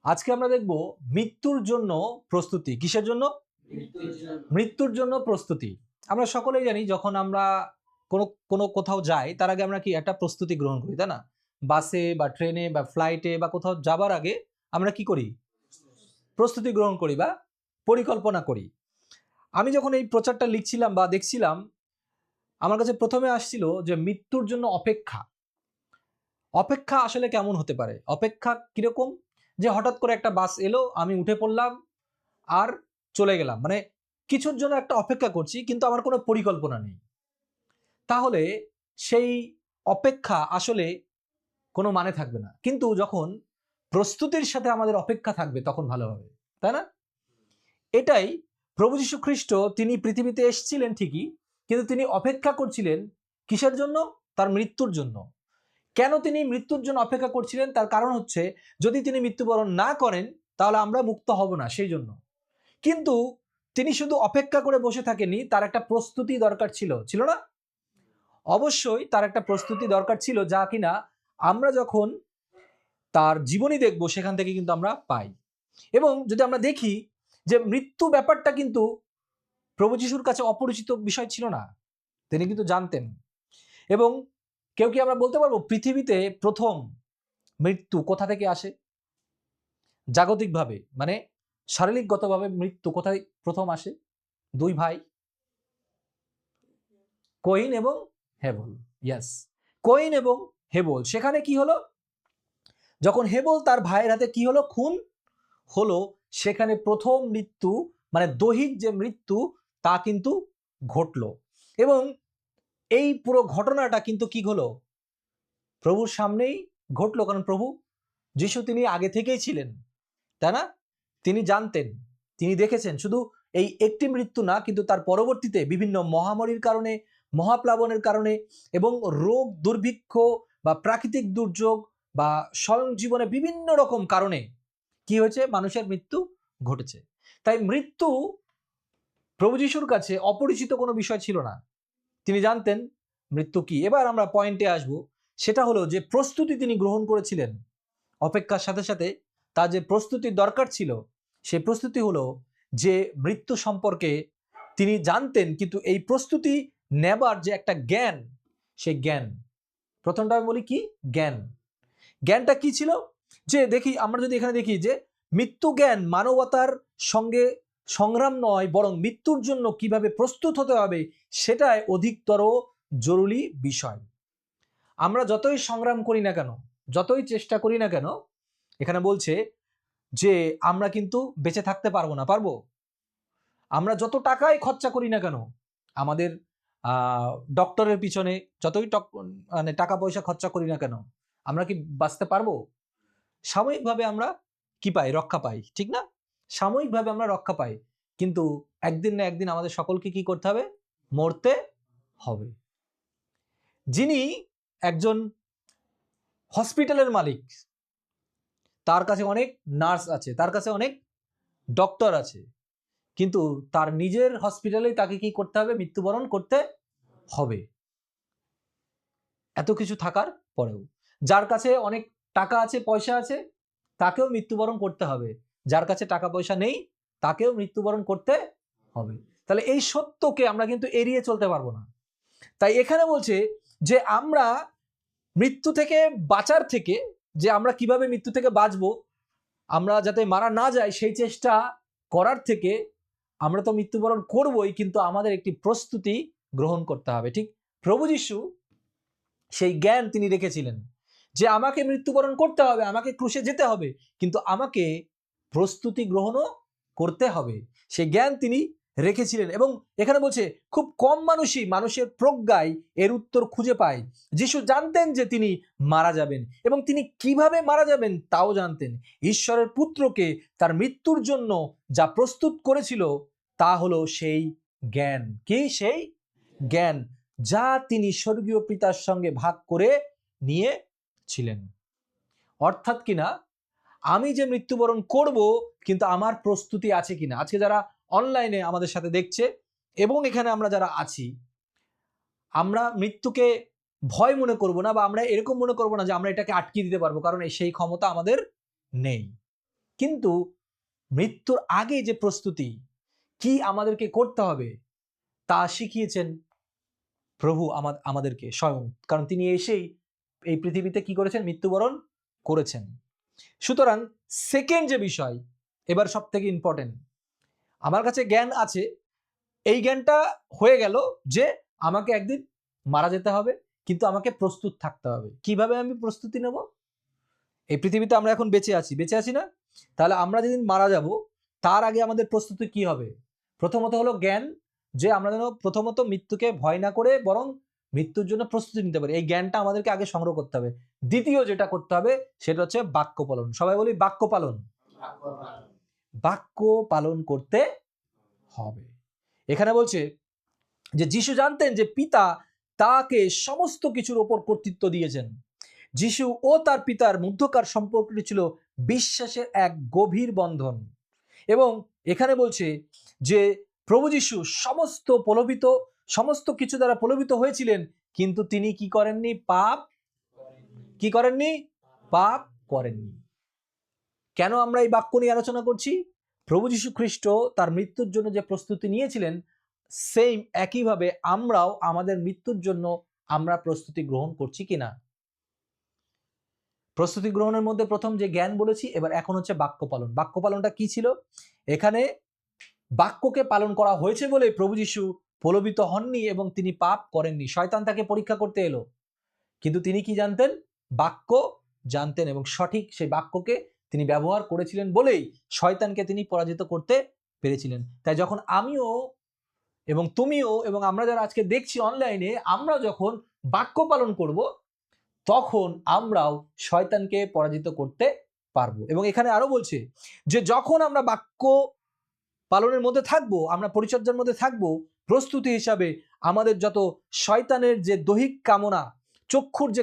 আজকে আমরা দেখব মৃত্যুর জন্য প্রস্তুতি। কিসের জন্য? মৃত্যুর জন্য প্রস্তুতি। আমরা সকলেই জানি যখন আমরা কোনো কোথাও যাই তার আগে আমরা কি একটা প্রস্তুতি গ্রহণ করি, তাই না? বাসে বা ট্রেনে বা ফ্লাইটে বা কোথাও যাবার আগে আমরা কি করি? প্রস্তুতি গ্রহণ করি বা পরিকল্পনা করি। আমি যখন এই প্রচারটা লিখছিলাম বা দেখছিলাম, আমার কাছে প্রথমে আসছিল যে মৃত্যুর জন্য অপেক্ষা। অপেক্ষা আসলে কেমন হতে পারে? অপেক্ষা কিরকম? যে হঠাৎ করে একটা বাস এলো, আমি উঠে পড়লাম আর চলে গেলাম। মানে কিছুর জন্য একটা অপেক্ষা করছি, কিন্তু আমার কোনো পরিকল্পনা নেই। তাহলে সেই অপেক্ষা আসলে কোনো মানে থাকবে না। কিন্তু যখন প্রস্তুতির সাথে আমাদের অপেক্ষা থাকবে তখন ভালো হবে, তাই না? এটাই প্রভু যীশু খ্রিস্ট, তিনি পৃথিবীতে এসেছিলেন ঠিকই, কিন্তু তিনি অপেক্ষা করছিলেন কিসের জন্য? তার মৃত্যুর জন্য। কেন তিনি মৃত্যুর জন্য অপেক্ষা করছিলেন? তার কারণ হচ্ছে যদি তিনি মৃত্যুবরণ না করেন তাহলে আমরা মুক্ত হব না, সেই জন্য। কিন্তু তিনি শুধু অপেক্ষা করে বসে থাকেননি, তার একটা প্রস্তুতি দরকার ছিল, ছিল না? অবশ্যই তার একটা প্রস্তুতি দরকার ছিল, যা কিনা আমরা যখন তার জীবনী দেখব সেখান থেকে কিন্তু আমরা পাই। এবং যদি আমরা দেখি যে মৃত্যু ব্যাপারটা কিন্তু প্রভু যিশুর কাছে অপরিচিত বিষয় ছিল না, তিনি কিন্তু জানতেন। এবং কেউ কি আমরা বলতে পারবো পৃথিবীতে প্রথম মৃত্যু কোথা থেকে আসে? জাগতিকভাবে মানে শারীরিকগতভাবে মৃত্যু কোথায় প্রথম আসে? দুই ভাই, কয়িন এবং হেবল। ইয়েস, কয়িন এবং হেবল। সেখানে কি হলো? যখন হেবল তার ভাইয়ের হাতে কি হলো? খুন হলো, সেখানে প্রথম মৃত্যু মানে দৈহিক যে মৃত্যু তা কিন্তু ঘটলো। এবং এই পুরো ঘটনাটা কিন্তু কি হলো? প্রভুর সামনেই ঘটলো, কারণ প্রভু যিশু তিনি আগে থেকেই ছিলেন, তাই না? তিনি জানতেন, তিনি দেখেছেন শুধু এই একটি মৃত্যু না, কিন্তু তার পরবর্তীতে বিভিন্ন মহামারীর কারণে, মহাপ্লাবনের কারণে এবং রোগ দুর্ভিক্ষ বা প্রাকৃতিক দুর্যোগ বা স্বয়ং জীবনে বিভিন্ন রকম কারণে কি হয়েছে? মানুষের মৃত্যু ঘটেছে। তাই মৃত্যু প্রভু যিশুর কাছে অপরিচিত কোনো বিষয় ছিল না, তিনি জানতেন মৃত্যু কি। এবার আমরা পয়েন্টে আসব, সেটা হলো যে প্রস্তুতি তিনি গ্রহণ করেছিলেন। অপেক্ষার সাথে সাথে তার যে প্রস্তুতির দরকার ছিল, সেই প্রস্তুতি হলো যে মৃত্যু সম্পর্কে তিনি জানতেন, কিন্তু এই প্রস্তুতি নেবার যে একটা জ্ঞান, সেই জ্ঞান। প্রথমটা আমি বলি কি? জ্ঞান। জ্ঞানটা কি ছিল? যে দেখি, আমরা যদি এখানে দেখি যে মৃত্যু জ্ঞান মানবতার সঙ্গে সংগ্রাম নয়, বরং মৃত্যুর জন্য কিভাবে প্রস্তুত হতে হবে সেটাই অধিকতর জরুরি বিষয়। আমরা যতই সংগ্রাম করি না কেন, যতই চেষ্টা করি না কেন, এখানে বলছে যে আমরা কিন্তু বেঁচে থাকতে পারবো না। পারবো? আমরা যত টাকাই খরচা করি না কেন, আমাদের ডক্টরের পিছনে যতই মানে টাকা পয়সা খরচা করি না কেন, আমরা কি বাঁচতে পারবো? সাময়িকভাবে আমরা কি পাই? রক্ষা পাই, ঠিক না? সাময়িকভাবে আমরা রক্ষা পাই, কিন্তু একদিন না একদিন আমাদের সকলকে কি করতে হবে? মরতে হবে। যিনি একজন হসপিটালের মালিক, তার কাছে অনেক নার্স আছে, তার কাছে অনেক ডক্টর আছে, কিন্তু তার নিজের হসপিটালেই তাকে কি করতে হবে? মৃত্যুবরণ করতে হবে। এত কিছু থাকার পরেও যার কাছে অনেক টাকা আছে, পয়সা আছে, তাকেও মৃত্যুবরণ করতে হবে। যার কাছে টাকা পয়সা নেই, তাকেও মৃত্যুবরণ করতে হবে। তাহলে এই সত্যকে আমরা কিন্তু এড়িয়ে চলতে পারবো না। তাই এখানে বলছে যে আমরা মৃত্যু থেকে বাঁচার থেকে, যে আমরা কিভাবে মৃত্যু থেকে বাঁচবো, আমরা যাতে মারা না যাই সেই চেষ্টা করার থেকে, আমরা তো মৃত্যুবরণ করবই, কিন্তু আমাদের একটি প্রস্তুতি গ্রহণ করতে হবে। ঠিক প্রভু যীশু সেই জ্ঞান তিনি রেখেছিলেন যে আমাকে মৃত্যুবরণ করতে হবে, আমাকে ক্রুশে যেতে হবে, কিন্তু আমাকে প্রস্তুতি গ্রহণও করতে হবে। সেই জ্ঞান তিনি রেখেছিলেন। এবং এখানে বলছে খুব কম মানুষই মানুষের প্রজ্ঞায় এর উত্তর খুঁজে পায়। যিশু জানতেন যে তিনি মারা যাবেন, এবং তিনি কিভাবে মারা যাবেন তাও জানতেন। ঈশ্বরের পুত্রকে তার মৃত্যুর জন্য যা প্রস্তুত করেছিল তা হলো সেই জ্ঞান। কি? সেই জ্ঞান যা তিনি স্বর্গীয় পিতার সঙ্গে ভাগ করে নিয়েছিলেন। অর্থাৎ কিনা আমি যে মৃত্যুবরণ করব, কিন্তু আমার প্রস্তুতি আছে কিনা। আজকে যারা অনলাইনে আমাদের সাথে দেখছে এবং এখানে আমরা যারা আছি, আমরা মৃত্যুকে ভয় মনে করব না, বা আমরা এরকম মনে করব না যে আমরা এটাকে আটকে দিতে পারবো, কারণ সেই ক্ষমতা আমাদের নেই। কিন্তু মৃত্যুর আগে যে প্রস্তুতি কি আমাদেরকে করতে হবে তা শিখিয়েছেন প্রভু আমাদেরকে স্বয়ং, কারণ তিনি এসেই এই পৃথিবীতে কি করেছেন, মৃত্যুবরণ করেছেন। সুতরাং সেকেন্ড যে বিষয়, এবার সব থেকে ইম্পর্টেন্ট, আমার কাছে জ্ঞান আছে, এই জ্ঞানটা হয়ে গেল যে আমাকে একদিন মারা যেতে হবে, কিন্তু আমাকে প্রস্তুত থাকতে হবে। কিভাবে আমি প্রস্তুতি নেব? এই পৃথিবীতে আমরা এখন বেঁচে আছি না? তাহলে আমরা যেদিন মারা যাব তার আগে আমাদের প্রস্তুতি কি হবে? প্রথমত হলো জ্ঞান, যে আমরা যেন প্রথমত মৃত্যুকে ভয় না করে বরং মৃত্যুর জন্য প্রস্তুতি নিতে পারি, এই জ্ঞানটা আমাদেরকে আগে সংগ্রহ করতে হবে। দ্বিতীয় যেটা করতে হবে সেটা হচ্ছে বাক্য পালন। সবাই বলি বাক্য পালন। বাক্য পালন করতে হবে। এখানে বলছে যে যিশু জানতেন যে পিতা তাকে সমস্ত কিছুর ওপর কর্তৃত্ব দিয়েছেন। যিশু ও তার পিতার মধ্যকার সম্পর্কটি ছিল বিশ্বাসের এক গভীর বন্ধন। এবং এখানে বলছে যে প্রভু যিশু সমস্ত কিছু দ্বারা প্রলোভিত হয়েছিলেন, কিন্তু তিনি কি করেননি? পাপ করেননি। কেন আমরা এই বাক্য নিয়ে আলোচনা করছি? প্রভু যীশু খ্রিস্ট তার মৃত্যুর জন্য যে প্রস্তুতি নিয়েছিলেন, সেম একইভাবে আমরাও আমাদের মৃত্যুর জন্য আমরা প্রস্তুতি গ্রহণ করছি কিনা। প্রস্তুতি গ্রহণের মধ্যে প্রথম যে জ্ঞান বলেছি, এবার এখন হচ্ছে বাক্য পালন। বাক্য পালনটা কি ছিল? এখানে বাক্যকে পালন করা হয়েছে বলে প্রভু যীশু প্রলোভিত হননি এবং তিনি পাপ করেননি। শয়তান তাকে পরীক্ষা করতে এলো, কিন্তু তিনি কি জানতেন? বাক্য জানতেন, এবং সঠিক সেই বাক্যকে তিনি ব্যবহার করেছিলেন বলেই শয়তানকে তিনি পরাজিত করতে পেরেছিলেন। তাই যখন আমিও এবং তুমিও এবং আমরা যারা আজকে দেখছি অনলাইনে, আমরা যখন বাক্য পালন করব তখন আমরাও শয়তানকে পরাজিত করতে পারবো। এবং এখানে আরো বলছে যে যখন আমরা বাক্য পালনের মধ্যে থাকবো, আমরা পরিচর্যার মধ্যে থাকবো, প্রস্তুতি হিসাবে আমাদের যত শয়তানের যে দৈহিক কামনা, চক্ষুর যে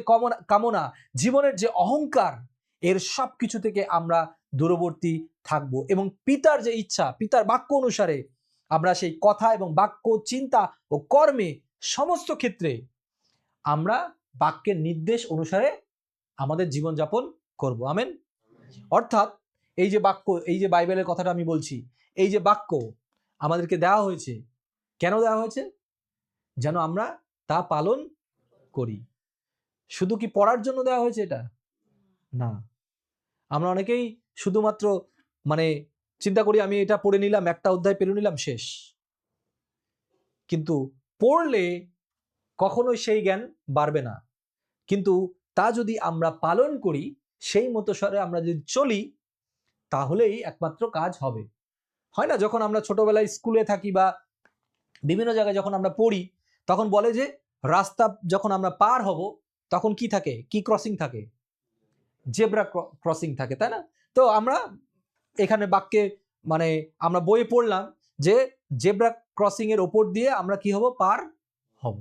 কামনা, জীবনের যে অহংকার, এর সব কিছু থেকে আমরা দূরবর্তী থাকবো এবং পিতার যে ইচ্ছা, পিতার বাক্য অনুসারে আমরা সেই কথা এবং বাক্য, চিন্তা ও কর্মে সমস্ত ক্ষেত্রে আমরা বাক্যের নির্দেশ অনুসারে আমাদের জীবনযাপন করব। আমেন। অর্থাৎ এই যে বাক্য, এই যে বাইবেলের কথাটা আমি বলছি, এই যে বাক্য আমাদেরকে দেওয়া হয়েছে, কেন দেওয়া হয়েছে? যেন আমরা তা পালন করি। শুধু কি পড়ার জন্য দেওয়া হয়েছে এটা? না। আমরা অনেকেই শুধুমাত্র চিন্তা করি আমি এটা পড়ে নিলাম, একটা অধ্যায় পেরে নিলাম, শেষ। কিন্তু পড়লে কখনোই সেই জ্ঞান বাড়বে না। কিন্তু তা যদি আমরা পালন করি, সেই মতো স্বরে আমরা যদি চলি, তাহলেই একমাত্র কাজ হবে। হয় না, যখন আমরা ছোটবেলায় স্কুলে থাকি বা বিভিন্ন জায়গায় যখন আমরা পড়ি, তখন বলে যে রাস্তা যখন আমরা পার হব তখন কি থাকে? কি ক্রসিং থাকে? জেব্রা ক্রসিং থাকে, তাই না? তো আমরা এখানে বাক্যে আমরা বইয়ে পড়লাম যে জেব্রা ক্রসিং এর ওপর দিয়ে আমরা কি হব? পার হব।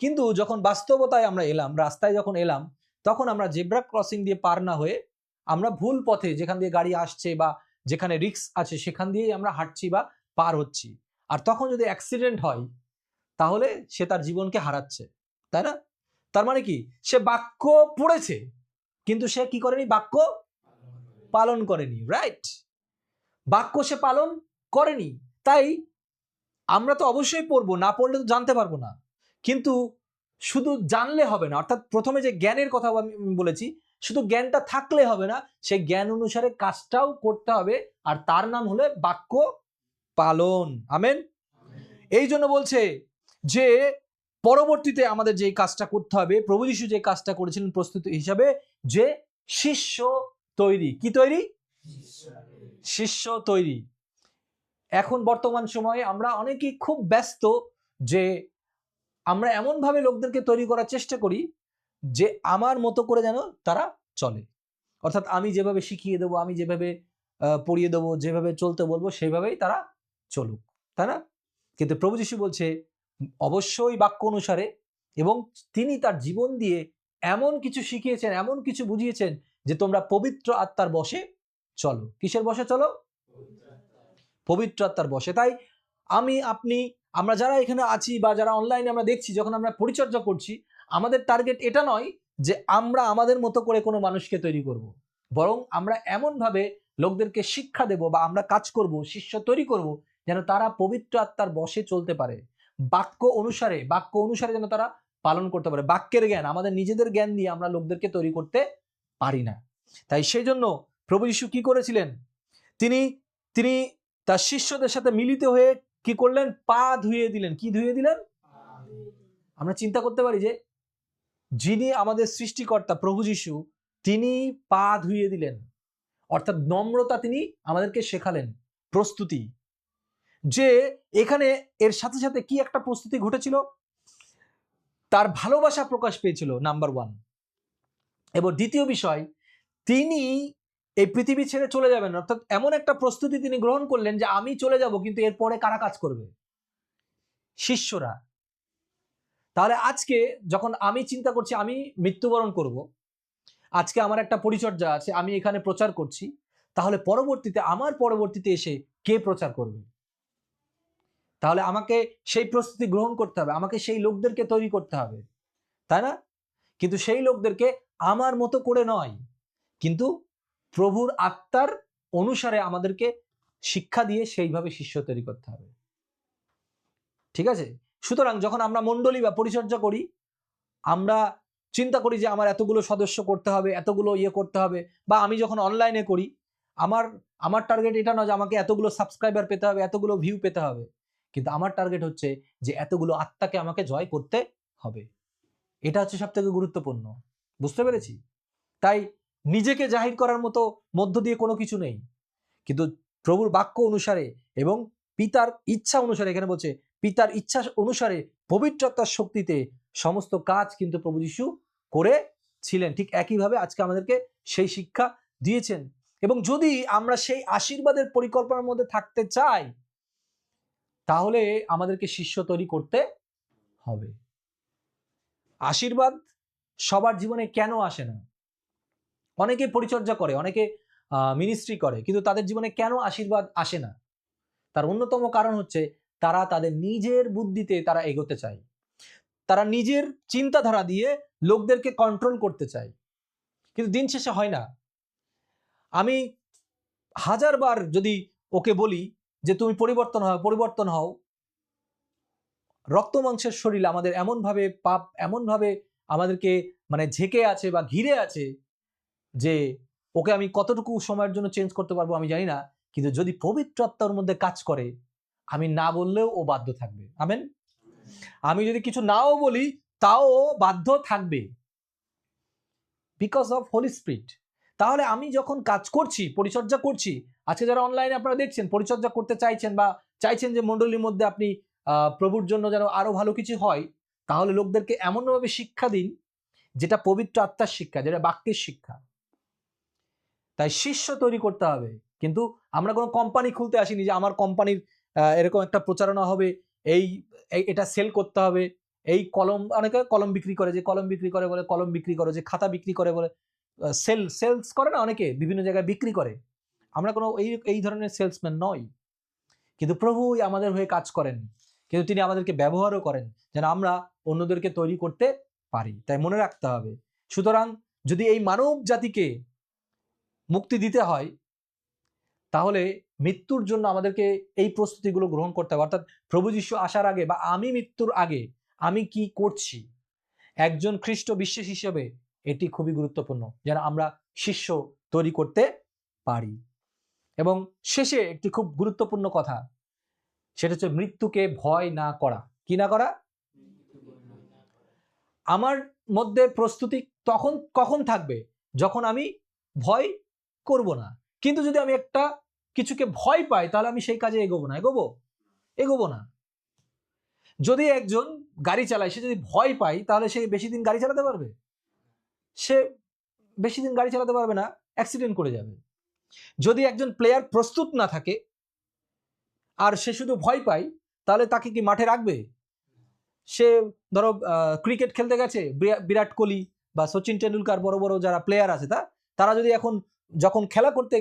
কিন্তু যখন বাস্তবতায় আমরা এলাম, রাস্তায় যখন এলাম, তখন আমরা জেব্রা ক্রসিং দিয়ে পার না হয়ে আমরা ভুল পথে, যেখান দিয়ে গাড়ি আসছে বা যেখানে রিস্ক আছে সেখান দিয়েই আমরা হাঁটছি বা পার হচ্ছি। আর তখন যদি অ্যাক্সিডেন্ট হয় তাহলে সে তার জীবনকে হারাচ্ছে, তাই না? তার মানে কি? সে বাক্য পড়েছে কিন্তু সে কি করেনি? বাক্য পালন করেনি। রাইট? বাক্য সে পালন করেনি। তাই আমরা তো অবশ্যই পড়বো, না পড়লে তো জানতে পারবো না। কিন্তু শুধু জানলে হবে না, অর্থাৎ প্রথমে যে জ্ঞানের কথা আমি বলেছি, শুধু জ্ঞানটা থাকলে হবে না, সেই জ্ঞান অনুসারে কাজটাও করতে হবে, আর তার নাম হলো বাক্য পালন। আমেন। এই জন্য বলছে যে পরবর্তীতে আমাদের যে কাজটা করতে হবে, প্রভু যীশু যে কাজটা করেছিলেন প্রস্তুতি হিসাবে, যে শিষ্য তৈরি। কি তৈরি? শিষ্য তৈরি। এখন বর্তমান সময়ে আমরা অনেকেই খুব ব্যস্ত যে আমরা এমন ভাবে লোকদেরকে তৈরি করার চেষ্টা করি যে আমার মতো করে যেন তারা চলে। অর্থাৎ আমি যেভাবে শিখিয়ে দেবো, আমি যেভাবে পড়িয়ে দেবো, যেভাবে চলতে বলবো সেভাবেই তারা চলুক, তাই না? কিন্তু প্রভু যীশু বলছে অবশ্যই বাক্য অনুসারে, এবং তিনি তার জীবন দিয়ে এমন কিছু শিখিয়েছেন, এমন কিছু বুঝিয়েছেন যে তোমরা পবিত্র আত্মার বশে চলো। কিসের বশে চলো? পবিত্র আত্মার বশে। তাই আমি, আপনি, আমরা যারা এখানে আছি বা যারা অনলাইনে আমরা দেখছি, যখন আমরা পরিচর্যা করছি, আমাদের টার্গেট এটা নয় যে আমরা আমাদের মতো করে কোনো মানুষকে তৈরি করব, বরং আমরা এমনভাবে লোকদেরকে শিক্ষা দেব বা আমরা কাজ করব, শিষ্য তৈরি করব, যেন তারা পবিত্র আত্মার বশে চলতে পারে, বাক্য অনুসারে যেন তারা পালন করতে পারে। বাক্যের জ্ঞান, আমাদের নিজেদের জ্ঞান দিয়ে আমরা লোকদেরকে তৈরি করতে পারি না। তাই সেই জন্য প্রভু যীশু কি করেছিলেন, তিনি তিনি তার শিষ্যদের সাথে মিলিত হয়ে কি করলেন, পা ধুয়ে দিলেন। কি ধুয়ে দিলেন? আমরা চিন্তা করতে পারি যে যিনি আমাদের সৃষ্টিকর্তা প্রভু যীশু, তিনি পা ধুয়ে দিলেন, অর্থাৎ নম্রতা তিনি আমাদেরকে শেখালেন, প্রস্তুতি। যে এখানে এর সাথে সাথে কি একটা প্রস্তুতি ঘটেছিল, তার ভালোবাসা প্রকাশ পেয়েছিল, নাম্বার 1। এবং দ্বিতীয় বিষয়, তিনি এই পৃথিবী ছেড়ে চলে যাবেন, অর্থাৎ এমন একটা প্রস্তুতি তিনি গ্রহণ করলেন যে আমি চলে যাব, কিন্তু এরপরে কারা কাজ করবে? শিষ্যরা। তাহলে আজকে যখন আমি চিন্তা করছি আমি মৃত্যুবরণ করব, আজকে আমার একটা পরিচর্যা আছে, আমি এখানে প্রচার করছি, তাহলে আমার পরবর্তীতে এসে কে প্রচার করবে? তাহলে আমাকে সেই প্রস্তুতি গ্রহণ করতে হবে, আমাকে সেই লোকদেরকে তৈরি করতে হবে, তাই না? কিন্তু সেই লোকদেরকে আমার মতো করে নয়, কিন্তু প্রভুর আত্মার অনুসারে আমাদেরকে শিক্ষা দিয়ে সেইভাবে শিষ্য তৈরি করতে হবে। ঠিক আছে? সুতরাং যখন আমরা মণ্ডলী বা পরিচর্যা করি, আমরা চিন্তা করি যে আমার এতগুলো সদস্য করতে হবে, এতগুলো করতে হবে, বা আমি যখন অনলাইনে করি, আমার টার্গেট এটা নয় যে আমাকে এতগুলো সাবস্ক্রাইবার পেতে হবে, এতগুলো ভিউ পেতে হবে, কিন্তু আমার টার্গেট হচ্ছে যে এতগুলো আত্মাকে আমাকে জয় করতে হবে। এটা হচ্ছে সব থেকে গুরুত্বপূর্ণ। বুঝতে পেরেছি? তাই নিজেকে জাহির করার মতো মধ্য দিয়ে কোনো কিছু নেই, কিন্তু প্রভুর বাক্য অনুসারে এবং পিতার ইচ্ছা অনুসারে, এখানে বলছে পিতার ইচ্ছা অনুসারে পবিত্রতার শক্তিতে সমস্ত কাজ কিন্তু প্রভু যীশু করেছিলেন। ঠিক একইভাবে আজকে আমাদেরকে সেই শিক্ষা দিয়েছেন। এবং যদি আমরা সেই আশীর্বাদের পরিকল্পনার মধ্যে থাকতে চাই, তাহলে আমাদেরকে শিষ্য তৈরি করতে হবে। আশীর্বাদ সবার জীবনে কেন আসে না? অনেকে পরিচর্যা করে, অনেকে মিনিস্ট্রি করে, কিন্তু তাদের জীবনে কেন আশীর্বাদ আসে না? তার অন্যতম কারণ হচ্ছে তারা তাদের নিজের বুদ্ধিতে তারা এগোতে চায়, তারা নিজের চিন্তাধারা দিয়ে লোকদেরকে কন্ট্রোল করতে চায়, কিন্তু দিন শেষে হয় না। আমি 1000 বার যদি ওকে বলি যে তুমি পরিবর্তন হও, রক্ত মাংসের শরীর আমাদের এমনভাবে পাপ এমনভাবে আমাদেরকে ঝেঁকে আছে বা ঘিরে আছে যে ওকে আমি কতটুকু সময়ের জন্য চেঞ্জ করতে পারবো আমি জানি না, কিন্তু যদি পবিত্র আত্মার মধ্যে কাজ করে, আমি না বললেও ও বাধ্য থাকবে। আমেন। আমি যদি কিছু নাও বলি তাও বাধ্য থাকবে, বিকজ অফ হোলি স্পিরিট। তাহলে আমি যখন কাজ করছি, পরিচর্যা করছি, আজকে যারা অনলাইনে আপনারা দেখছেন পরিচর্যা করতে চাইছেন বা চাইছেন যে মণ্ডলীর মধ্যে আপনি প্রভুর জন্য যেন আরো ভালো কিছু হয়, তাহলে লোকদেরকে এমনভাবে শিক্ষা দিন যেটা পবিত্র আত্মার শিক্ষা, যেটা বাক্যের শিক্ষা। তাই শিষ্য তৈরি করতে হবে। কিন্তু আমরা কোনো কোম্পানি খুলতে আসিনি যে আমার কোম্পানির এরকম একটা প্রচারণা হবে, এটা সেল করতে হবে, এই কলম, অনেকে কলম বিক্রি করে, যে কলম বিক্রি করে বলে কলম বিক্রি করো, যে খাতা বিক্রি করে বলে সেলস করে না, অনেকে বিভিন্ন জায়গায় বিক্রি করে। আমরা কোনো এই ধরনের সেলসম্যান নই, কিন্তু প্রভুই আমাদের হয়ে কাজ করেন, কিন্তু তিনি আমাদেরকে ব্যবহারও করেন যেন আমরা অন্যদেরকে তৈরি করতে পারি। তাই মনে রাখতে হবে। সুতরাং যদি এই মানব জাতিকে মুক্তি দিতে হয়, তাহলে মৃত্যুর জন্য আমাদেরকে এই প্রস্তুতিগুলো গ্রহণ করতে হবে। অর্থাৎ প্রভু যীশু আসার আগে বা আমি মৃত্যুর আগে আমি কি করছি, একজন খ্রিস্ট বিশ্বাসী হিসেবে এটি খুবই গুরুত্বপূর্ণ যেন আমরা শিষ্য তৈরি করতে পারি। এবং শেষে একটি খুব গুরুত্বপূর্ণ কথা, সেটা হচ্ছে মৃত্যুকে ভয় না করা। কি না করা? আমার মধ্যে প্রস্তুতি কখন থাকবে? যখন আমি ভয় করব না। কিন্তু যদি আমি একটা কিছুকে ভয় পাই, তাহলে আমি সেই কাজে এগোবো না। যদি একজন গাড়ি চালায়, সে যদি ভয় পায়, তাহলে সে বেশি দিন গাড়ি চালাতে পারবে? সে বেশি দিন গাড়ি চালাতে পারবে না, অ্যাক্সিডেন্ট করে যাবে। যদি একজন প্লেয়ার প্রস্তুত না থাকে আর সে শুধু ভয় পায়, তাহলে তাকে কি মাঠে রাখবে? সে ধরো ক্রিকেট খেলতে গেছে, বিরাট কোহলি বা সচিন টেন্ডুলকার, বড় বড় যারা প্লেয়ার আছে তারা যদি যখন খেলা করতে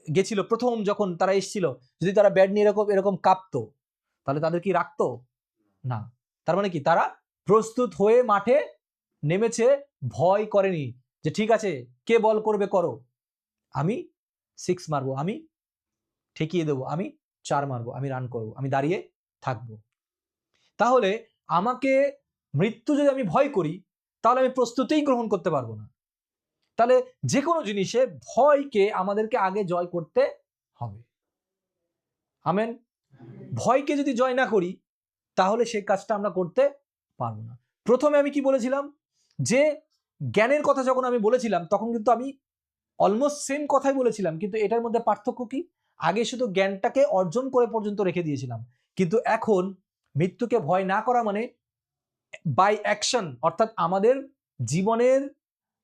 গেছিল, প্রথম যখন তারা এসেছিল, যদি তারা ব্যাট নিয়ে এরকম কাঁপতো, তাহলে তাদের কি রাখতো? না। তার মানে কি, তারা প্রস্তুত হয়ে মাঠে নেমেছে, ভয় করেনি যে ঠিক আছে কে বল করবে করো, আমি 6 মারবো, আমি ঠেকিয়ে দেবো, আমি 4 মারবো, আমি রান করব, আমি দাঁড়িয়ে থাকবো। তাহলে আমাকে মৃত্যু যদি আমি ভয় করি তাহলে আমি প্রস্তুতিই গ্রহণ করতে পারবো না। তাহলে যে কোনো জিনিসে ভয়কে আমাদেরকে আগে জয় করতে হবে। আমেন। ভয়কে যদি জয় না করি তাহলে সেই কাজটা আমরা করতে পারবো না। প্রথমে আমি কি বলেছিলাম, যে জ্ঞানের কথা যখন আমি বলেছিলাম তখন কিন্তু আমি অলমোস্ট সেম কথাই বলেছিলাম, কিন্তু এটার মধ্যে পার্থক্য কি, আগে শুধু জ্ঞানটাকে অর্জন করে পর্যন্ত রেখে দিয়েছিলাম, কিন্তু এখন মৃত্যুকে ভয় না করা মানে বাই অ্যাকশন, অর্থাৎ আমাদের জীবনের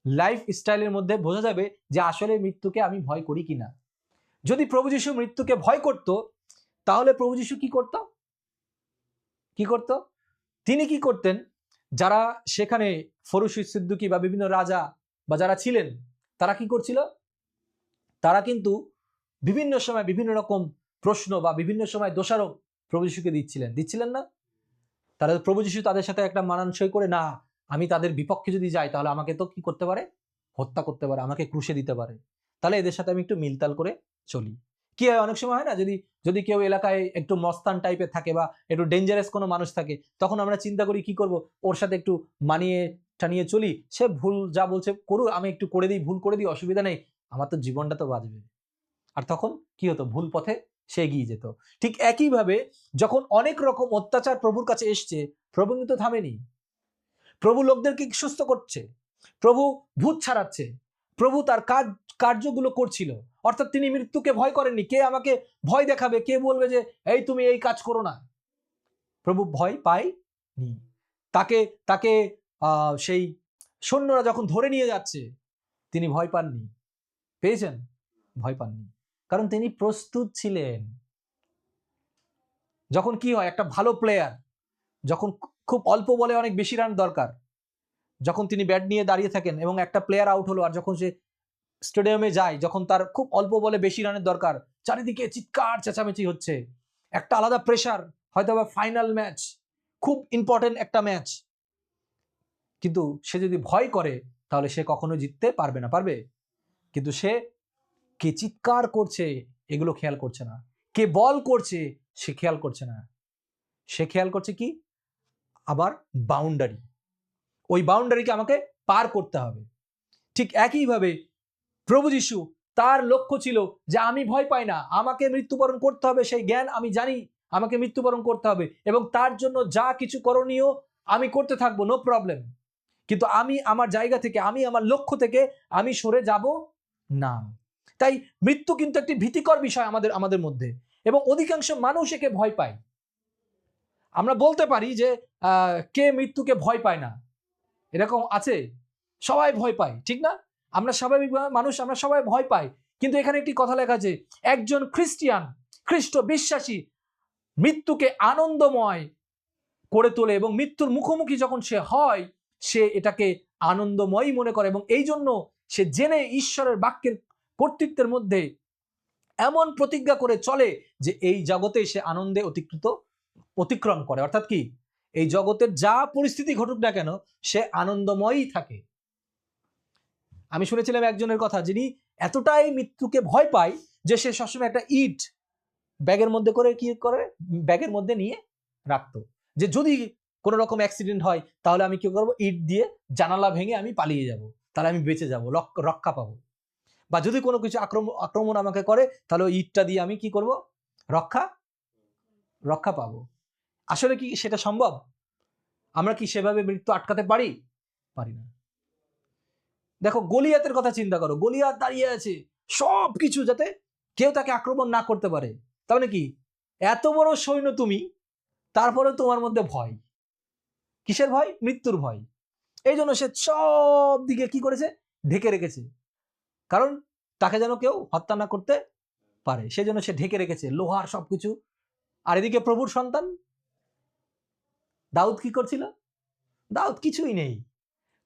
লাইফ স্টাইলের মধ্যে বোঝা যাবে যে আসলে মৃত্যুকে আমি ভয় করি কিনা। যদি প্রভু যীশু মৃত্যুকে ভয় করত তাহলে প্রভু যীশু কি করত, তিনি কি করতেন, যারা সেখানে ফরুশি সিদ্দুকি বা বিভিন্ন রাজা বা যারা ছিলেন তারা কি করছিল, তারা কিন্তু বিভিন্ন সময় বিভিন্ন রকম প্রশ্ন বা বিভিন্ন সময় দোষারোপ প্রভু যীশুকে দিচ্ছিলেন না। তারা প্রভু যীশু তাদের সাথে একটা মানানসই করে, না আমি তাদের বিপক্ষে যদি যাই তাহলে আমাকে তো কি করতে পারে, হত্যা করতে পারে, আমাকে ক্রুশে দিতে পারে, তাহলে এদের সাথে আমি একটু মিলতাল করে চলি। কি হয়, অনেক সময় হয় না, যদি কেউ এলাকায় একটু মস্তান টাইপের থাকে বা একটু ডেঞ্জারাস কোনো মানুষ থাকে, তখন আমরা চিন্তা করি কি করব, ওর সাথে একটু মানিয়ে টানিয়ে চলি, সে ভুল যা বলছে করুক, আমি একটু করে দিই, ভুল করে দিই, অসুবিধা নেই, আমার তো জীবনটা তো বাঁচবে। আর তখন কি হতো, ভুল পথে সে এগিয়ে যেত। ঠিক একইভাবে যখন অনেক রকম অত্যাচার প্রভুর কাছে এসছে, প্রভু কিন্তু থামেনি। প্রভু লোকদেরকে সুস্থ করছে, প্রভু ভূত ছাড়াচ্ছে, প্রভু তার কার্যগুলো করছিল, অর্থাৎ তিনি মৃত্যুকে ভয় করেননি। কে আমাকে ভয় দেখাবে, কে বলবে যে এই তুমি এই কাজ করো না, প্রভু ভয় পায়নি। তাকে তাকে সেই সৈন্যরা যখন ধরে নিয়ে যাচ্ছে তিনি ভয় পাননি, পেয়েছেন, ভয় পাননি, কারণ তিনি প্রস্তুত ছিলেন। যখন কি হয়, একটা ভালো প্লেয়ার যখন খুব অল্প বলে অনেক বেশি রান দরকার, যখন তিনি ব্যাট নিয়ে দাঁড়িয়ে থাকেন এবং একটা প্লেয়ার আউট হলো, আর যখন সে স্টেডিয়ামে যায়, যখন তার খুব অল্প বলে বেশি রানের দরকার, চারিদিকে চিৎকার চেঁচামেচি হচ্ছে, একটা আলাদা প্রেশার, হয়তো বা ফাইনাল ম্যাচ, খুব ইম্পর্টেন্ট একটা ম্যাচ, কিন্তু সে যদি ভয় করে তাহলে সে কখনো জিততে পারবে না, পারবে? কিন্তু সে কে চিৎকার করছে এগুলো খেয়াল করছে না, কে বল করছে সে খেয়াল করছে না, সে খেয়াল করছে কি, আবার বাউন্ডারি, ওই বাউন্ডারিকে আমাকে পার করতে হবে। ঠিক একইভাবে প্রভু যীশু, তার লক্ষ্য ছিল যে আমি ভয় পাই না, আমাকে মৃত্যুবরণ করতে হবে, সেই জ্ঞান আমি জানি, আমাকে মৃত্যুবরণ করতে হবে এবং তার জন্য যা কিছু করণীয় আমি করতে থাকবো, নো প্রবলেম, কিন্তু আমি আমার জায়গা থেকে, আমি আমার লক্ষ্য থেকে আমি সরে যাব না। তাই মৃত্যু কিন্তু একটি ভীতিকর বিষয় আমাদের মধ্যে, এবং অধিকাংশ মানুষ একে ভয় পায়। আমরা বলতে পারি যে কে মৃত্যুকে ভয় পায় না, এরকম আছে? সবাই ভয় পায়, ঠিক না? আমরা স্বাভাবিক মানুষ, আমরা সবাই ভয় পাই, কিন্তু এখানে একটি কথা লেখা আছে, একজন খ্রিস্টিয়ান, খ্রিস্ট বিশ্বাসী মৃত্যুকে আনন্দময় করে তোলে, এবং মৃত্যুর মুখোমুখি যখন সে হয় সে এটাকে আনন্দময় মনে করে, এবং এই জন্য সে জেনে ঈশ্বরের বাক্যের কর্তৃত্বের মধ্যে এমন প্রতিজ্ঞা করে চলে যে এই জগতে সে আনন্দে অতিক্রম করে, অর্থাৎ কি, এই জগতের যা পরিস্থিতি ঘটুক না কেন সে আনন্দময়ই থাকে। আমি শুনেছিলাম একজনের কথা, যিনি এতটাই মৃত্যুকে ভয় পায় যে সে সবসময় একটা ইট ব্যাগের মধ্যে করে কি করে, ব্যাগের মধ্যে নিয়ে রাখতো, যে যদি কোনো রকম অ্যাক্সিডেন্ট হয় তাহলে আমি কি করবো, ইট দিয়ে জানালা ভেঙে আমি পালিয়ে যাব, তাহলে আমি বেঁচে যাব, রক্ষা পাবো, বা যদি কোনো কিছু আক্রমণ আমাকে করে তাহলে ওই ইটটা দিয়ে আমি কি করব, রক্ষা পাবো। আসলে কি সেটা সম্ভব? আমরা কি সেভাবে মৃত্যু আটকাতে পারি না? দেখো গলিয়াতের কথা চিন্তা করো, গলিয়াত দাঁড়িয়ে আছে সব কিছু যাতে কেউ তাকে আক্রমণ না করতে পারে, তাহলে কি, এত বড় সৈন্য তুমি, তারপরে তোমার মধ্যে ভয়, কিসের ভয়? মৃত্যুর ভয়। এই জন্য সে সব দিকে কি করেছে, ঢেকে রেখেছে, কারণ তাকে যেন কেউ হত্যা না করতে পারে, সেজন্য সে ঢেকে রেখেছে লোহার সবকিছু। আর এদিকে প্রভুর সন্তান দাউদ কি করছিল? দাউদ কিছুই নেই,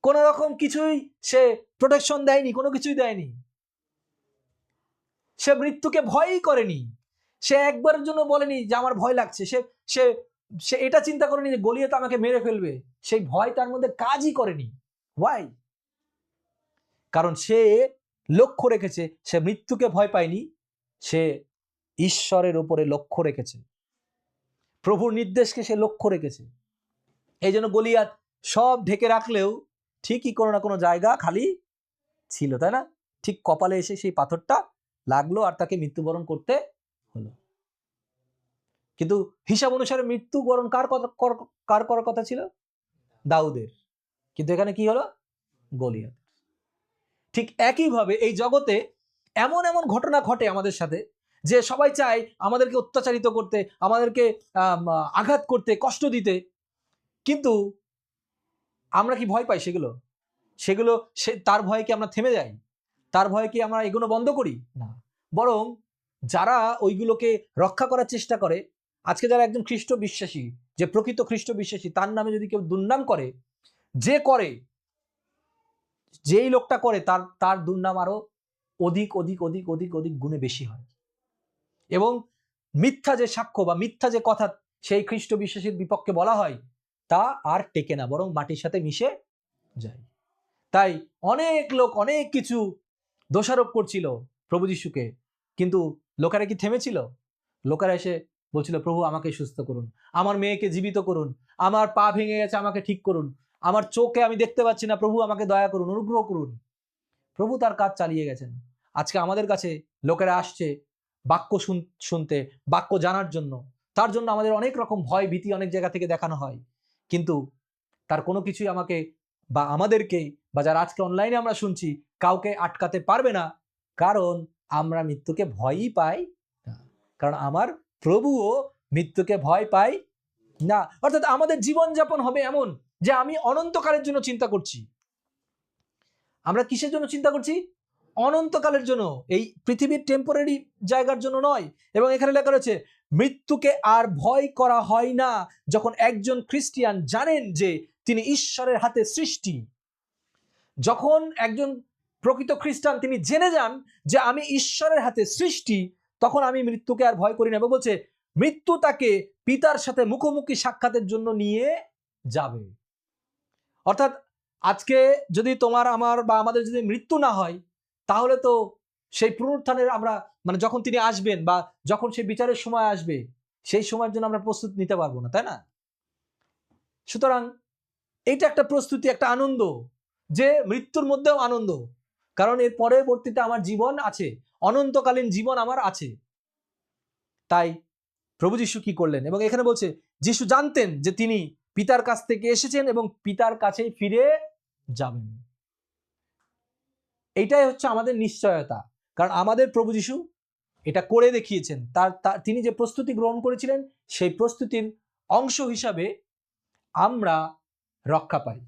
কোন রকম কিছুই সে প্রোটেকশন দেয়নি, কোনো কিছুই দেয়নি, সে মৃত্যুকে ভয়ই করেনি, সে একবারের জন্য বলেনি যে আমার ভয় লাগছে, সে সে সে এটা চিন্তা করেনি যে গলিয়াত আমাকে মেরে ফেলবে, সেই ভয় তার মধ্যে কাজই করেনি। ওয়াই? কারণ সে লক্ষ্য রেখেছে, সে মৃত্যুকে ভয় পায়নি, সে ঈশ্বরের উপরে লক্ষ্য রেখেছে, প্রভুর নির্দেশকে সে লক্ষ্য রেখেছে। এই জন্য গলিয়াত সব ঢেকে রাখলেও ঠিকই কোনো না কোনো জায়গা খালি ছিল, তাই না? ঠিক কপালে এসে সেই পাথরটা লাগলো আর তাকে মৃত্যুবরণ করতে হলো। কিন্তু হিসাব অনুসারে মৃত্যুবরণ কার করার কথা ছিল? দাউদের। কিন্তু এখানে কি হলো? গলিয়াত। ঠিক একইভাবে এই জগতে এমন এমন ঘটনা ঘটে আমাদের সাথে, যে সবাই চায় আমাদেরকে অত্যাচারিত করতে, আমাদেরকে আঘাত করতে, কষ্ট দিতে, কিন্তু আমরা কি ভয় পাই সেগুলো তার ভয়ে কি আমরা থেমে যাই? তার ভয়ে কি আমরা এগুলো বন্ধ করি? না, বরং যারা ওইগুলোকে রক্ষা করার চেষ্টা করে, আজকে যারা একজন খ্রিস্ট বিশ্বাসী, যে প্রকৃত খ্রিস্ট বিশ্বাসী, তার নামে যদি কেউ দুর্নাম করে, যেই লোকটা করে তার দুর্নাম আরো অধিক অধিক অধিক অধিক অধিক গুণে বেশি হয়। এবং মিথ্যা যে সাক্ষ্য বা মিথ্যা যে কথা সেই খ্রিস্ট বিশ্বাসীর বিপক্ষে বলা হয়, তা আর টেকে না, বরং মাটির সাথে মিশে যায়। তাই অনেক লোক অনেক কিছু দোষারোপ করছিল প্রভু যিশুকে, কিন্তু লোকেরা কি থেমেছিল? লোকেরা এসে বলছিল, প্রভু আমাকে সুস্থ করুন, আমার মেয়েকে জীবিত করুন, আমার পা ভেঙে গেছে আমাকে ঠিক করুন, আমার চোখে আমি দেখতে পাচ্ছি না, প্রভু আমাকে দয়া করুন, অনুগ্রহ করুন। প্রভু তার কাজ চালিয়ে গেছেন। আজকে আমাদের কাছে লোকেরা আসছে বাক্য শুনতে, বাক্য জানার জন্য। তার জন্য আমাদের অনেক রকম ভয় ভীতি অনেক জায়গা থেকে দেখানো হয়, কিন্তু তার কোনো কিছুই আমাকে বা আমাদেরকে বা যারা আজকে অনলাইনে আমরা শুনছি, কাউকে আটকাতে পারবে না, কারণ আমরা মৃত্যুকে ভয়ই পাই না। কারণ আমার প্রভুও মৃত্যুকে ভয় পায় না। অর্থাৎ আমাদের জীবনযাপন হবে এমন যে আমি অনন্তকালের জন্য চিন্তা করছি। আমরা কিসের জন্য চিন্তা করছি? অনন্তকালের জন্য, এই পৃথিবীর টেম্পোরারি জায়গার জন্য নয়। এবং এখানে লেখা রয়েছে, মৃত্যুকে আর ভয় করা হয় না যখন একজন খ্রিস্টিয়ান জানেন যে তিনি ঈশ্বরের হাতে সৃষ্টি। যখন একজন প্রকৃত খ্রিস্টান তিনি জেনে যান যে আমি ঈশ্বরের হাতে সৃষ্টি, তখন আমি মৃত্যুকে আর ভয় করি না। এবং বলছে, মৃত্যু তাকে পিতার সাথে মুখোমুখি সাক্ষাতের জন্য নিয়ে যাবে। অর্থাৎ আজকে যদি তোমার আমার বা আমাদের যদি মৃত্যু না হয়, তাহলে তো সেই পুনরুত্থানের আমরা যখন তিনি আসবেন বা যখন সেই বিচারের সময় আসবে, সেই সময়ের জন্য আমরা প্রস্তুত নিতে পারবো না, তাই না? সুতরাং এইটা একটা প্রস্তুতি, একটা আনন্দ, যে মৃত্যুর মধ্যেও আনন্দ, কারণ এর পরবর্তীতে আমার জীবন আছে, অনন্তকালীন জীবন আমার আছে। তাই প্রভু যিশু কি করলেন? এবং এখানে বলছে, যিশু জানতেন যে তিনি পিতার কাছ থেকে এসেছেন এবং পিতার কাছেই ফিরে যাবেন। এইটাই হচ্ছে আমাদের নিশ্চয়তা, কারণ আমাদের প্রভু যিশু এটা করে দেখিয়েছেন। তিনি যে প্রস্তুতি গ্রহণ করেছিলেন, সেই প্রস্তুতির অংশ হিসাবে আমরা রক্ষা পাই।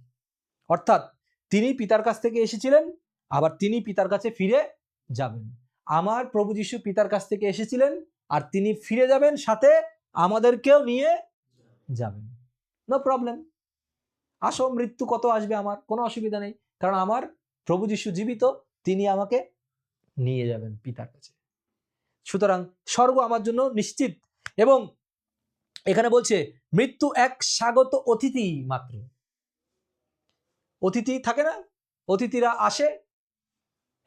অর্থাৎ তিনি পিতার কাছ থেকে এসেছিলেন, আবার তিনি পিতার কাছে ফিরে যাবেন। আমার প্রভু যিশু পিতার কাছ থেকে এসেছিলেন, আর তিনি ফিরে যাবেন, সাথে আমাদেরকেও নিয়ে যাবেন। No problem. আসো, মৃত্যু কত আসবে, আমার কোনো অসুবিধা নেই, কারণ আমার প্রভু যিশু জীবিত, তিনি আমাকে নিয়ে যাবেন পিতার কাছে। সুতরাং স্বর্গ আমার জন্য নিশ্চিত। এবং এখানে বলছে, মৃত্যু এক স্বাগত অতিথি মাত্র। অতিথি থাকে না, অতিথিরা আসে,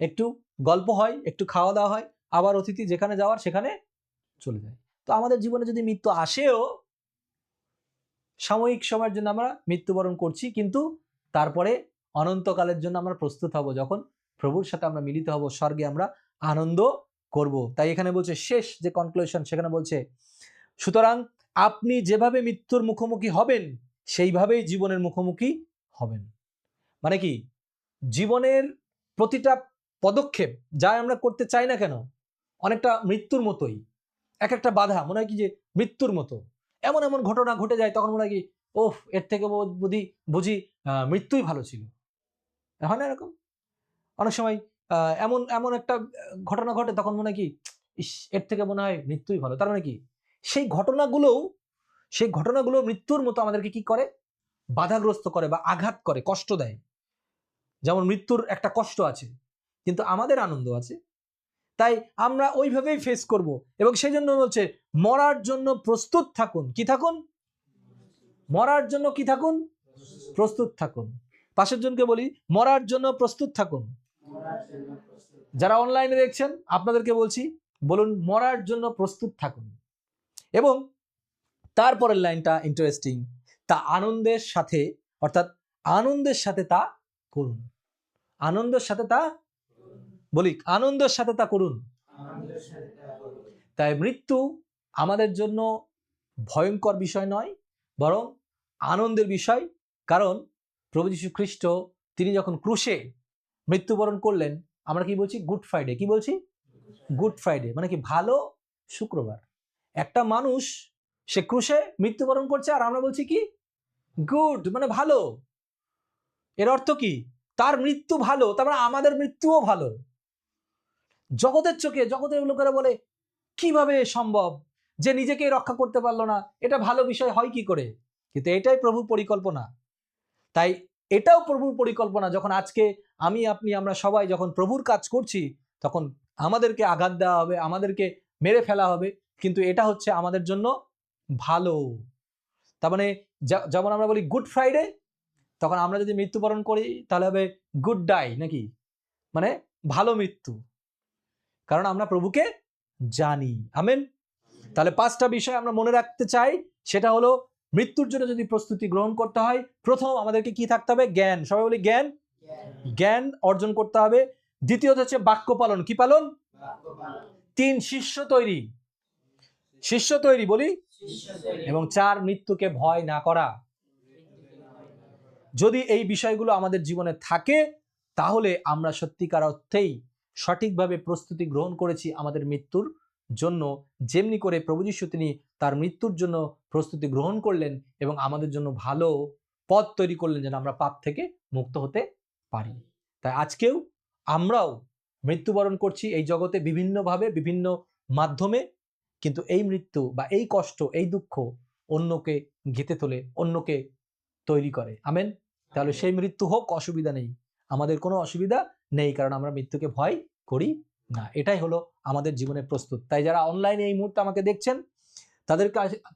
একটু গল্প হয়, একটু খাওয়া দাওয়া হয়, আবার অতিথি যেখানে যাওয়ার সেখানে চলে যায়। তো আমাদের জীবনে যদি মৃত্যু আসেও, সাময়িক সময়ের জন্য আমরা মৃত্যুবরণ করছি, কিন্তু তারপরে অনন্তকালের জন্য আমরা প্রস্তুত হব, যখন প্রভুর সাথে আমরা মিলিত হব, স্বর্গে আমরা আনন্দ করব। তাই এখানে বলছে, শেষ যে কনক্লুশন, সেখানে বলছে, সুতরাং আপনি যেভাবে মৃত্যুর মুখোমুখি হবেন, সেইভাবেই জীবনের মুখোমুখি হবেন। মানে কি? জীবনের প্রতিটা পদক্ষেপ যা আমরা করতে চাই না কেন, অনেকটা মৃত্যুর মতোই। এক একটা বাধা মনে হয় কি যে মৃত্যুর মতো। এমন এমন ঘটনা ঘটে যায়, তখন মনে হয় কি, ওহ, এর থেকে বুঝি মৃত্যুই ভালো ছিল। হয় না এরকম? অনেক সময় এমন এমন একটা ঘটনা ঘটে, তখন মনে হয় কি, ইস, এর থেকে মনে হয় মৃত্যুই ভালো। তার মানে কি, সেই ঘটনাগুলো মৃত্যুর মতো আমাদেরকে কি করে? বাধাগ্রস্ত করে বা আঘাত করে, কষ্ট দেয়। যেমন মৃত্যুর একটা কষ্ট আছে, কিন্তু আমাদের আনন্দ আছে। তাই আমরা ওইভাবেই ফেস করব। এবং সেই জন্য বলছে, মরার জন্য প্রস্তুত থাকুন। কি থাকুন? মরার জন্য কি থাকুন? প্রস্তুত থাকুন। পাশের জনকে বলি, মরার জন্য প্রস্তুত থাকুন। যারা অনলাইনে দেখছেন আপনাদেরকে বলছি, বলুন মরার জন্য প্রস্তুত থাকুন। এবং তারপরের লাইনটা ইন্টারেস্টিং, তা আনন্দের সাথে, অর্থাৎ আনন্দের সাথে তা করুন। আনন্দের সাথে তা বলি, আনন্দের সাথে তা করুন। তাই মৃত্যু আমাদের জন্য ভয়ঙ্কর বিষয় নয়, বরং আনন্দের বিষয়। কারণ প্রভু যীশু খ্রিস্ট তিনি যখন ক্রুশে মৃত্যুবরণ করলেন, আমরা কি বলছি? Good Friday. কি বলছি? গুড ফ্রাইডে মানে কি? ভালো শুক্রবার। একটা মানুষ সে ক্রুশে মৃত্যুবরণ করছে আর আমরা বলছি কি? গুড, মানে ভালো। এর অর্থ কি? তার মৃত্যু ভালো, তার মানে আমাদের মৃত্যুও ভালো। জগতের চোখে, জগতের লোকেরা বলে কিভাবে সম্ভব যে নিজেকেই রক্ষা করতে পারলো না, এটা ভালো বিষয় হয় কি করে? কিন্তু এটাই প্রভুর পরিকল্পনা। তাই এটাও প্রভুর পরিকল্পনা, যখন আজকে আমি, আপনি, আমরা সবাই যখন প্রভুর কাজ করছি, তখন আমাদেরকে আঘাত দেওয়া হবে, আমাদেরকে মেরে ফেলা হবে, কিন্তু এটা হচ্ছে আমাদের জন্য ভালো। তার মানে যেমন আমরা বলি গুড ফ্রাইডে, তখন আমরা যদি মৃত্যুবরণ করি তাহলে হবে গুড ডাই, নাকি? মানে ভালো মৃত্যু, কারণ আমরা প্রভুকে জানি। আমেন। তাহলে 5টা বিষয় আমরা মনে রাখতে চাই। সেটা হলো, মৃত্যুর জন্য যদি প্রস্তুতি গ্রহণ করতে হয়, প্রথম আমাদেরকে কি থাকতে হবে? জ্ঞান। সবাই বলি জ্ঞান। জ্ঞান অর্জন করতে হবে। দ্বিতীয়ত হচ্ছে বাক্য পালন। কি পালন? 3 শিষ্য তৈরি। শিষ্য তৈরি বলি। এবং 4 মৃত্যুকে ভয় না করা। যদি এই বিষয়গুলো আমাদের জীবনে থাকে, তাহলে আমরা সত্যিকার অর্থেই সঠিকভাবে প্রস্তুতি গ্রহণ করেছি আমাদের মৃত্যুর জন্য। যেমনি করে প্রভু যীশু তিনি তার মৃত্যুর জন্য প্রস্তুতি গ্রহণ করলেন এবং আমাদের জন্য ভালো পথ তৈরি করলেন, যেন আমরা পাপ থেকে মুক্ত হতে পারি। তাই আজকেও আমরাও মৃত্যুবরণ করছি এই জগতে বিভিন্নভাবে, বিভিন্ন মাধ্যমে, কিন্তু এই মৃত্যু বা এই কষ্ট, এই দুঃখ অন্যকে ঘেঁটে তোলে, অন্যকে তৈরি করে। আমেন। তাহলে সেই মৃত্যু হোক, অসুবিধা নেই, আমাদের কোনো অসুবিধা নেই, কারণ আমরা মৃত্যুকে ভয় করি না। এটাই হলো আমাদের জীবনে প্রস্তুত। তাই যারা অনলাইনে এই মুহূর্তে আমাকে দেখছেন,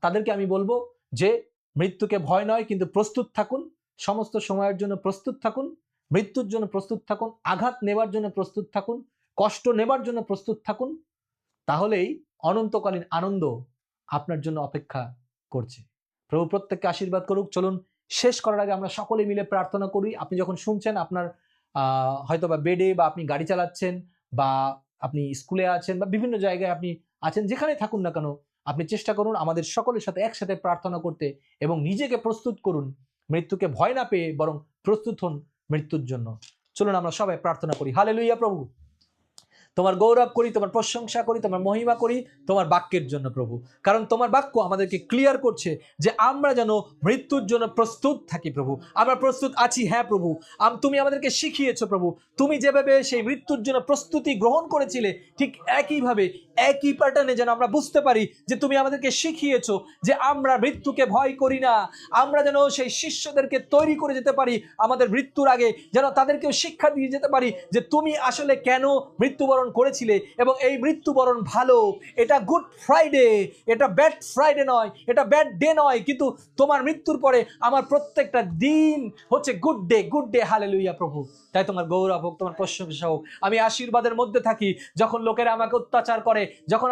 তাদেরকে আমি বলবো যে মৃত্যুকে ভয় নয়, কিন্তু প্রস্তুত থাকুন। সমস্ত সময়ের জন্য প্রস্তুত থাকুন, মৃত্যুর জন্য প্রস্তুত থাকুন, আঘাত নেবার জন্য প্রস্তুত থাকুন, কষ্ট নেবার জন্য প্রস্তুত থাকুন। তাহলেই অনন্তকালীন আনন্দ আপনার জন্য অপেক্ষা করছে। প্রভু প্রত্যেককে আশীর্বাদ করুক। চলুন শেষ করার আগে আমরা সকলে মিলে প্রার্থনা করি। আপনি যখন শুনছেন, আপনার হয়তো বা বেডে, বা আপনি গাড়ি চালাচ্ছেন, বা আপনি স্কুলে আছেন, বা বিভিন্ন জায়গায় আপনি আছেন, যেখানে থাকুন না কেন, আপনি চেষ্টা করুন আমাদের সকলের সাথে একসাথে প্রার্থনা করতে, এবং নিজেকে প্রস্তুত করুন মৃত্যুকে ভয় না পেয়ে, বরং প্রস্তুত হন মৃত্যুর জন্য। চলুন আমরা সবাই প্রার্থনা করি। হালেলুয়া। প্রভু, তোমার গৌরব করি, তোমার প্রশংসা করি, তোমার মহিমা করি তোমার বাক্যের জন্য প্রভু। কারণ তোমার বাক্য আমাদেরকে ক্লিয়ার করছে যে আমরা যেন মৃত্যুর জন্য প্রস্তুত থাকি প্রভু। আমরা প্রস্তুত আছি, হ্যাঁ প্রভু। তুমি আমাদেরকে শিখিয়েছো প্রভু, তুমি যেভাবে সেই মৃত্যুর জন্য প্রস্তুতি গ্রহণ করেছিলে, ঠিক একইভাবে, একই প্যাটার্নে যেন আমরা বুঝতে পারি যে তুমি আমাদেরকে শিখিয়েছো যে আমরা মৃত্যুকে ভয় করি না। আমরা যেন সেই শিষ্যদেরকে তৈরি করে যেতে পারি আমাদের মৃত্যুর আগে, যেন তাদেরকেও শিক্ষা দিয়ে যেতে পারি যে তুমি আসলে কেন মৃত্যুবরণ করেছিলে, এবং এই মৃত্যুবরণ ভালো। এটা গুড ফ্রাইডে, এটা ব্যাড ফ্রাইডে নয়, এটা ব্যাড ডে নয়, কিন্তু তোমার মৃত্যুর পরে আমার প্রত্যেকটা দিন হচ্ছে good day, good day. Hallelujah প্রভু। তাই তোমার গৌরব হোক, তোমার প্রশংসা হোক। আমি আশীর্বাদের মধ্যে থাকি। যখন লোকেরা আমাকে অত্যাচার করে, যখন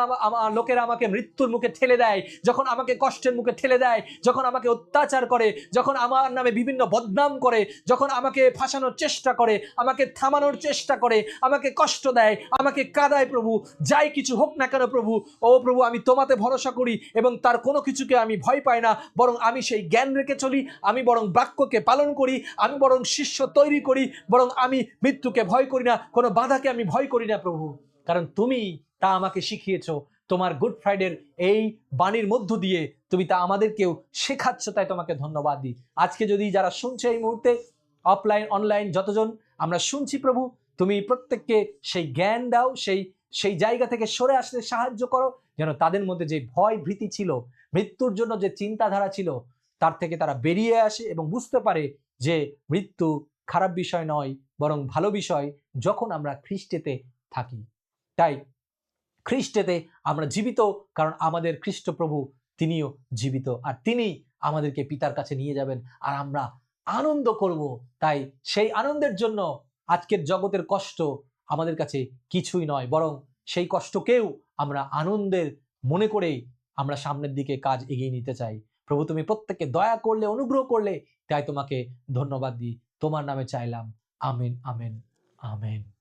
লোকেরা আমাকে মৃত্যুর মুখে ঠেলে দেয়, যখন আমাকে কষ্টের মুখে ঠেলে দেয়, যখন আমাকে অত্যাচার করে, যখন আমার নামে বিভিন্ন বদনাম করে, যখন আমাকে ফাঁসানোর চেষ্টা করে, আমাকে থামানোর চেষ্টা করে, আমাকে কষ্ট দেয়, আমাকে কাঁদায় প্রভু, যাই কিছু হোক না কেন প্রভু, ও প্রভু, আমি তোমাতে ভরসা করি এবং তার কোনো কিছুকে আমি ভয় পাই না, বরং আমি সেই জ্ঞান রেখে চলি। আমি বরং বাক্যকে পালন করি, আমি বরং শিষ্য তৈরি করি, বরং আমি মৃত্যুকে ভয় করি না, কোনো বাধাকে আমি ভয় করি না প্রভু, কারণ তুমি তা আমাকে শিখিয়েছো। তোমার গুড ফ্রাইডের এই বাণীর মধ্য দিয়ে তুমি তা আমাদেরকেও শেখাচ্ছ, তাই তোমাকে ধন্যবাদ দিই। আজকে যদি যারা শুনছে এই মুহূর্তে, অফলাইন অনলাইন যতজন আমরা শুনছি প্রভু, তুমি প্রত্যেককে সেই জ্ঞান দাও, সেই জায়গা থেকে সরে আসতে সাহায্য করো, যেন তাদের মধ্যে যে ভয় ভীতি ছিল, মৃত্যুর জন্য যে চিন্তাধারা ছিল, তার থেকে তারা বেরিয়ে আসে এবং বুঝতে পারে যে মৃত্যু খারাপ বিষয় নয়, বরং ভালো বিষয় যখন আমরা খ্রিস্টেতে থাকি। তাই খ্রিস্টেতে আমরা জীবিত, কারণ আমাদের খ্রিস্ট প্রভু তিনিও জীবিত, আর তিনি আমাদেরকে পিতার কাছে নিয়ে যাবেন, আর আমরা আনন্দ করব। তাই সেই আনন্দের জন্য আজকের জগতের কষ্ট আমাদের কাছে কিছুই নয়, বরং সেই কষ্টকেও আমরা আনন্দের মনে করেই আমরা সামনের দিকে কাজ এগিয়ে নিতে চাই। প্রভু তুমি প্রত্যেককে দয়া করলে, অনুগ্রহ করলে, তাই তোমাকে ধন্যবাদ দিই। তোমার নামে চাইলাম। Amen, amen, amen.